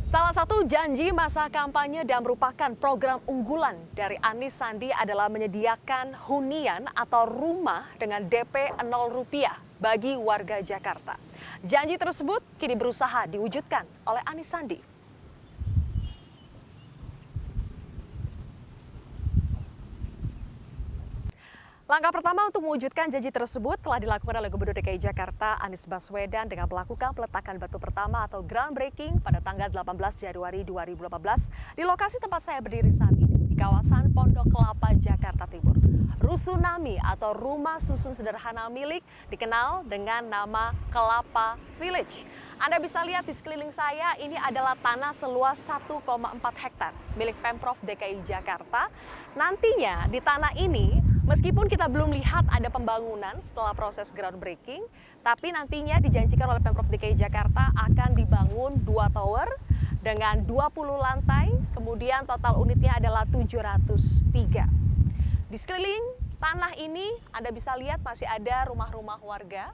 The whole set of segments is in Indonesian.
Salah satu janji masa kampanye dan merupakan program unggulan dari Anies Sandi adalah menyediakan hunian atau rumah dengan DP 0 rupiah bagi warga Jakarta. Janji tersebut kini berusaha diwujudkan oleh Anies Sandi. Langkah pertama untuk mewujudkan janji tersebut telah dilakukan oleh Gubernur DKI Jakarta Anies Baswedan dengan melakukan peletakan batu pertama atau groundbreaking pada tanggal 18 Januari 2018 di lokasi tempat saya berdiri saat ini di kawasan Pondok Kelapa, Jakarta Timur. Rusunami atau Rumah Susun Sederhana Milik dikenal dengan nama Kelapa Village. Anda bisa lihat di sekeliling saya ini adalah tanah seluas 1,4 hektar milik Pemprov DKI Jakarta. Nantinya di tanah ini meskipun kita belum lihat ada pembangunan setelah proses groundbreaking, tapi nantinya dijanjikan oleh Pemprov DKI Jakarta akan dibangun 2 tower dengan 20 lantai, kemudian total unitnya adalah 703. Di sekeliling tanah ini Anda bisa lihat masih ada rumah-rumah warga.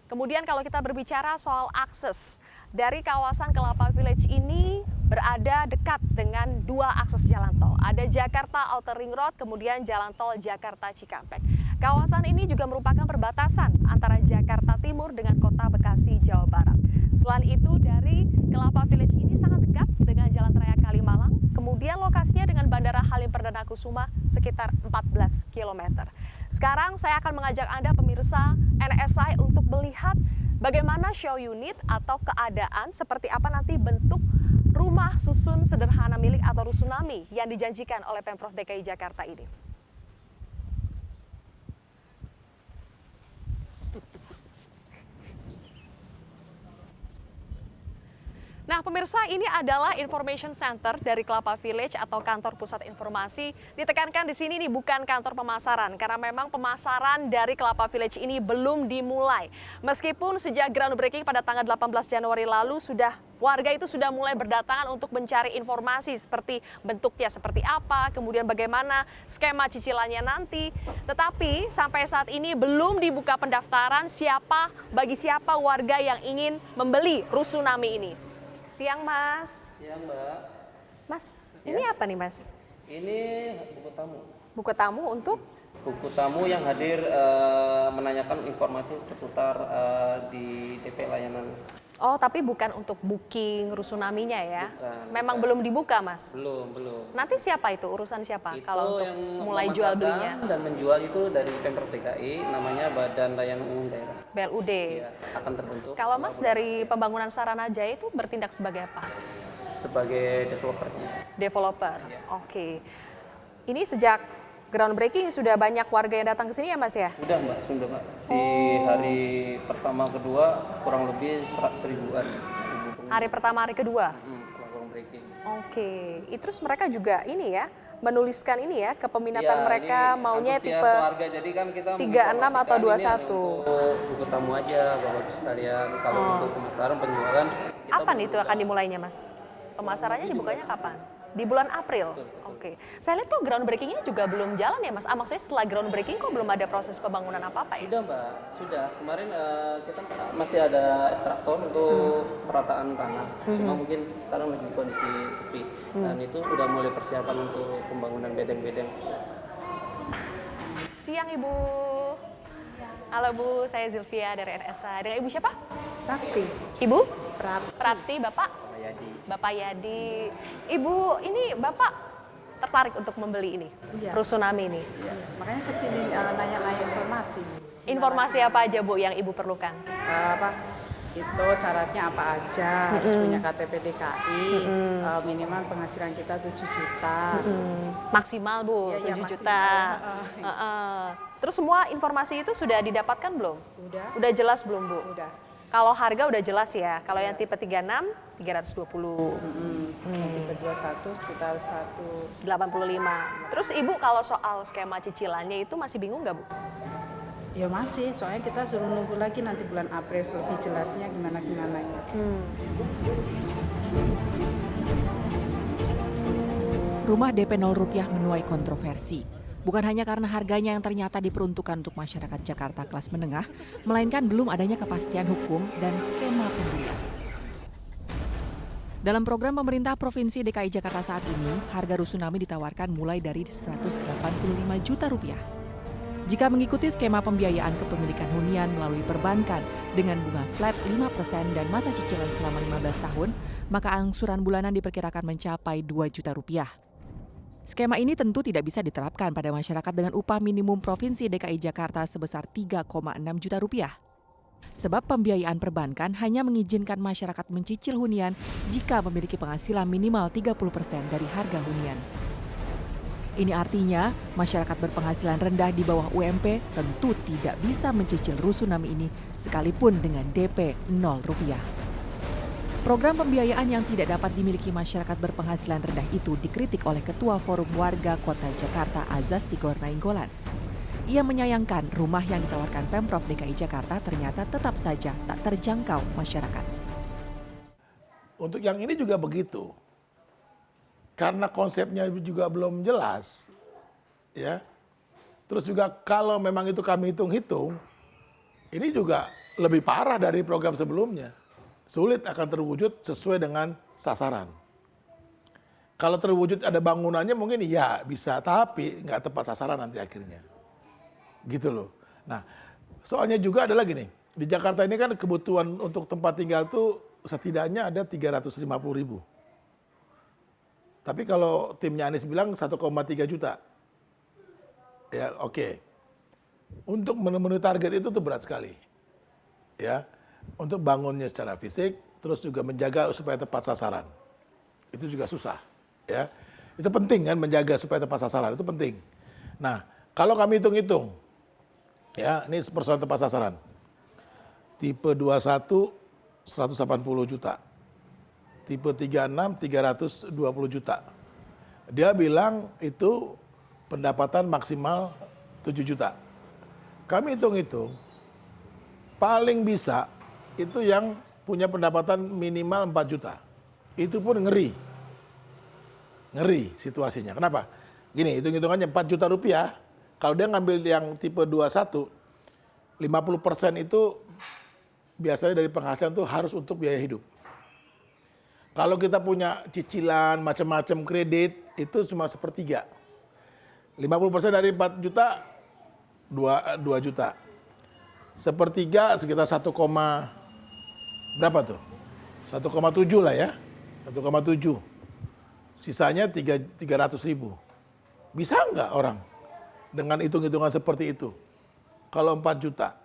Kemudian kalau kita berbicara soal akses dari kawasan Kelapa Village ini berada dekat dengan 2 akses jalan tol. Ada Jakarta Outer Ring Road, kemudian jalan tol Jakarta Cikampek. Kawasan ini juga merupakan perbatasan antara Jakarta Timur dengan kota Bekasi, Jawa Barat. Selain itu dari Kelapa Village ini sangat dekat dengan Jalan Raya Kalimalang, kemudian lokasinya dengan Bandara Halim Perdana Kusuma sekitar 14 km. Sekarang saya akan mengajak Anda pemirsa NSI untuk melihat bagaimana show unit atau keadaan seperti apa nanti bentuk rumah susun sederhana milik atau Rusunami yang dijanjikan oleh Pemprov DKI Jakarta ini. Nah pemirsa, ini adalah information center dari Kelapa Village atau kantor pusat informasi. Ditekankan di sini nih bukan kantor pemasaran karena memang pemasaran dari Kelapa Village ini belum dimulai. Meskipun sejak groundbreaking pada tanggal 18 Januari lalu warga itu sudah mulai berdatangan untuk mencari informasi seperti bentuknya seperti apa, kemudian bagaimana skema cicilannya nanti. Tetapi sampai saat ini belum dibuka pendaftaran bagi siapa warga yang ingin membeli Rusunami ini. Siang Mas. Siang Mbak. Mas, ini apa nih Mas? Ini buku tamu. Buku tamu untuk? Buku tamu yang hadir menanyakan informasi seputar di DP layanan. Oh, tapi bukan untuk booking Rusunaminya ya? Bukan. Memang belum dibuka Mas? Belum. Nanti siapa itu? Urusan siapa? Itu kalau untuk yang mulai jual belinya? dan menjual itu dari Pemprov DKI, namanya Badan Layanan Umum Daerah. BLUD. Ya, akan terbentuk. Kalau Mas dari pembangunan Saranajaya itu bertindak sebagai apa? Sebagai developernya. Developer. Ya. Oke. Ini sejak groundbreaking sudah banyak warga yang datang ke sini ya Mas ya? Sudah Mbak. Di hari pertama kedua kurang lebih 1.000-an. Hari pertama, hari kedua? Setelah groundbreaking. Oke. Terus mereka juga ini ya, menuliskan ini ya, kepeminatan Ya, mereka ini maunya antusias tipe warga. Jadi kan kita 36 atau 21. Untuk buku tamu aja Bapak sekalian. Kalau untuk pemasaran penjualan Kapan itu akan dimulainya Mas? Pemasarannya dibukanya kapan? Di bulan April? Betul. Oke. Saya lihat kok groundbreaking-nya juga belum jalan ya Mas? Maksudnya setelah groundbreaking kok belum ada proses pembangunan apa-apa ya? Sudah Mbak, sudah. Kemarin kita masih ada ekstraktor untuk perataan tanah. Cuma mungkin sekarang lagi kondisi sepi. Dan itu udah mulai persiapan untuk pembangunan bedeng-bedeng. Siang Ibu. Halo Bu, saya Zilvia dari RSA. Dengan Ibu siapa? Prakti. Ibu? Prapti, Bapak? Yadi. Bapak Yadi. Ibu, ini Bapak tertarik untuk membeli ini? Iya. Rusunami ini? Iya. Makanya kesini nanya-nanya informasi. Informasi apa aja Bu yang Ibu perlukan? Itu syaratnya apa aja, harus punya KTP DKI, minimal penghasilan kita 7 juta. Maksimal Bu, Iya, 7 maksimal. juta. Terus semua informasi itu sudah didapatkan belum? Udah. Udah jelas belum Bu? Udah. Kalau harga udah jelas ya, kalau yang tipe 36, 320. Tipe 21 sekitar 185. 85. Terus Ibu kalau soal skema cicilannya itu masih bingung nggak Bu? Ya masih, soalnya kita suruh nunggu lagi nanti bulan April lebih jelasnya gimana-gimana. Rumah DP 0 rupiah menuai kontroversi. Bukan hanya karena harganya yang ternyata diperuntukkan untuk masyarakat Jakarta kelas menengah, melainkan belum adanya kepastian hukum dan skema pembelian. Dalam program pemerintah Provinsi DKI Jakarta saat ini, harga rusunami ditawarkan mulai dari 185 juta rupiah. Jika mengikuti skema pembiayaan kepemilikan hunian melalui perbankan dengan bunga flat 5% dan masa cicilan selama 15 tahun, maka angsuran bulanan diperkirakan mencapai 2 juta rupiah. Skema ini tentu tidak bisa diterapkan pada masyarakat dengan upah minimum Provinsi DKI Jakarta sebesar 3,6 juta rupiah. Sebab pembiayaan perbankan hanya mengizinkan masyarakat mencicil hunian jika memiliki penghasilan minimal 30% dari harga hunian. Ini artinya masyarakat berpenghasilan rendah di bawah UMP tentu tidak bisa mencicil rusunami ini sekalipun dengan DP 0 rupiah. Program pembiayaan yang tidak dapat dimiliki masyarakat berpenghasilan rendah itu dikritik oleh Ketua Forum Warga Kota Jakarta Azaz Tigor Nainggolan. Ia menyayangkan rumah yang ditawarkan Pemprov DKI Jakarta ternyata tetap saja tak terjangkau masyarakat. Untuk yang ini juga begitu. Karena konsepnya juga belum jelas, ya. Terus juga kalau memang itu kami hitung-hitung, ini juga lebih parah dari program sebelumnya. Sulit akan terwujud sesuai dengan sasaran. Kalau terwujud ada bangunannya mungkin iya bisa, tapi nggak tepat sasaran nanti akhirnya. Gitu loh. Nah, soalnya juga adalah gini, di Jakarta ini kan kebutuhan untuk tempat tinggal tuh setidaknya ada 350.000. Tapi kalau timnya Anies bilang 1,3 juta. Ya, oke. Untuk memenuhi target itu tuh berat sekali. Ya. Untuk bangunnya secara fisik, terus juga menjaga supaya tepat sasaran. Itu juga susah, ya. Itu penting kan menjaga supaya tepat sasaran, itu penting. Nah, kalau kami hitung-hitung, ya, ini persoalan tepat sasaran. Tipe 21 180 juta. Tipe 36 320 juta. Dia bilang itu pendapatan maksimal 7 juta. Kami hitung-hitung paling bisa itu yang punya pendapatan minimal 4 juta. Itu pun ngeri. Ngeri situasinya. Kenapa? Gini, hitung-hitungannya 4 juta rupiah. Kalau dia ngambil yang tipe 21, 50% itu biasanya dari penghasilan itu harus untuk biaya hidup. Kalau kita punya cicilan, macam-macam kredit, itu cuma sepertiga. 50% dari 4 juta, 2 juta. Sepertiga sekitar 1, berapa tuh? 1,7 lah ya. 1,7. Sisanya 300.000. Bisa nggak orang dengan hitung-hitungan seperti itu? Kalau 4 juta,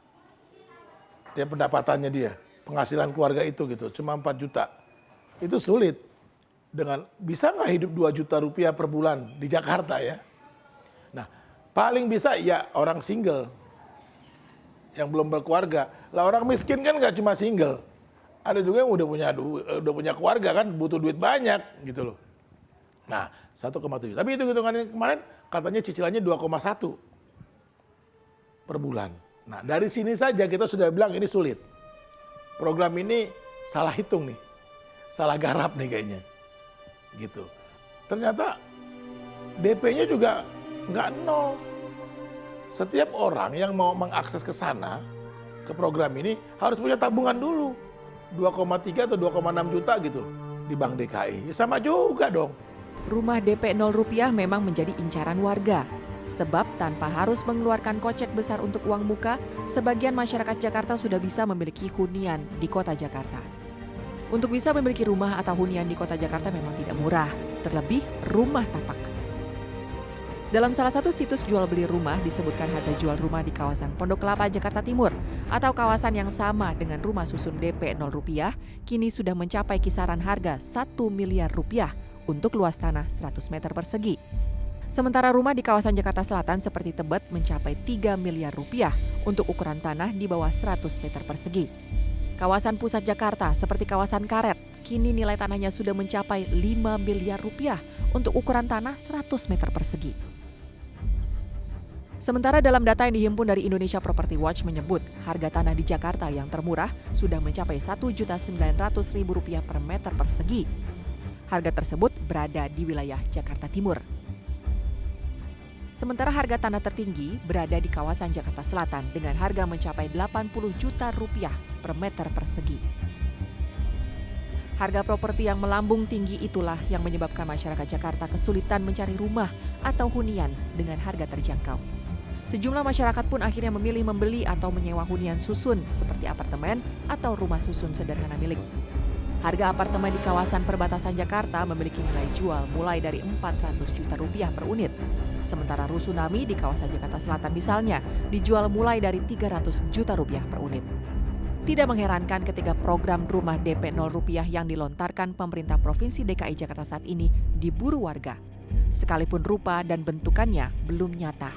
ya pendapatannya dia, penghasilan keluarga itu gitu, cuma 4 juta. Itu sulit. Dengan bisa nggak hidup 2 juta rupiah per bulan di Jakarta ya? Nah, paling bisa ya orang single yang belum berkeluarga. Lah orang miskin kan nggak cuma single. Ada juga yang udah punya keluarga kan, butuh duit banyak gitu loh. Nah, 1,7. Tapi itu hitungannya kemarin katanya cicilannya 2,1 per bulan. Nah, dari sini saja kita sudah bilang ini sulit. Program ini salah hitung nih. Salah garap nih kayaknya. Gitu. Ternyata DP-nya juga nggak nol. Setiap orang yang mau mengakses ke sana, ke program ini harus punya tabungan dulu. 2,3 atau 2,6 juta gitu di Bank DKI. Ya sama juga dong. Rumah DP 0 rupiah memang menjadi incaran warga. Sebab tanpa harus mengeluarkan kocek besar untuk uang muka, sebagian masyarakat Jakarta sudah bisa memiliki hunian di kota Jakarta. Untuk bisa memiliki rumah atau hunian di kota Jakarta memang tidak murah, terlebih rumah tapak. Dalam salah satu situs jual beli rumah disebutkan harga jual rumah di kawasan Pondok Kelapa, Jakarta Timur atau kawasan yang sama dengan rumah susun DP 0 rupiah kini sudah mencapai kisaran harga 1 miliar rupiah untuk luas tanah 100 meter persegi. Sementara rumah di kawasan Jakarta Selatan seperti Tebet mencapai 3 miliar rupiah untuk ukuran tanah di bawah 100 meter persegi. Kawasan pusat Jakarta seperti kawasan Karet, kini nilai tanahnya sudah mencapai 5 miliar rupiah untuk ukuran tanah 100 meter persegi. Sementara dalam data yang dihimpun dari Indonesia Property Watch menyebut harga tanah di Jakarta yang termurah sudah mencapai Rp1.900.000 per meter persegi. Harga tersebut berada di wilayah Jakarta Timur. Sementara harga tanah tertinggi berada di kawasan Jakarta Selatan dengan harga mencapai Rp80 juta per meter persegi. Harga properti yang melambung tinggi itulah yang menyebabkan masyarakat Jakarta kesulitan mencari rumah atau hunian dengan harga terjangkau. Sejumlah masyarakat pun akhirnya memilih membeli atau menyewa hunian susun seperti apartemen atau rumah susun sederhana milik. Harga apartemen di kawasan perbatasan Jakarta memiliki nilai jual mulai dari 400 juta rupiah per unit. Sementara Rusunami di kawasan Jakarta Selatan misalnya dijual mulai dari 300 juta rupiah per unit. Tidak mengherankan ketika program rumah DP 0 rupiah yang dilontarkan pemerintah Provinsi DKI Jakarta saat ini diburu warga. Sekalipun rupa dan bentukannya belum nyata.